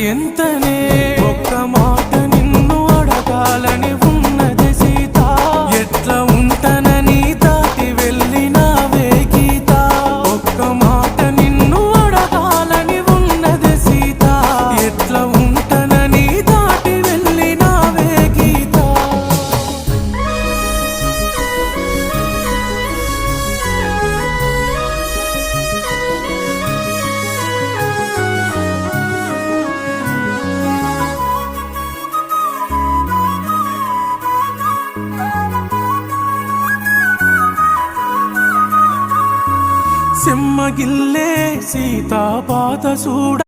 ఎంతనే ఒక్క మాట నిన్ను అడగాలని ఉన్నది సీత ఎట్లా ఉంటానని దాటి వెళ్ళినావే గీత ఒక్క మాట నిన్ను అడగాలని ఉన్నది సీత ఎట్లా ఉంటానని దాటి వెళ్ళినావే గీత సిమ్మగిల్లే సీతా పాత చూడ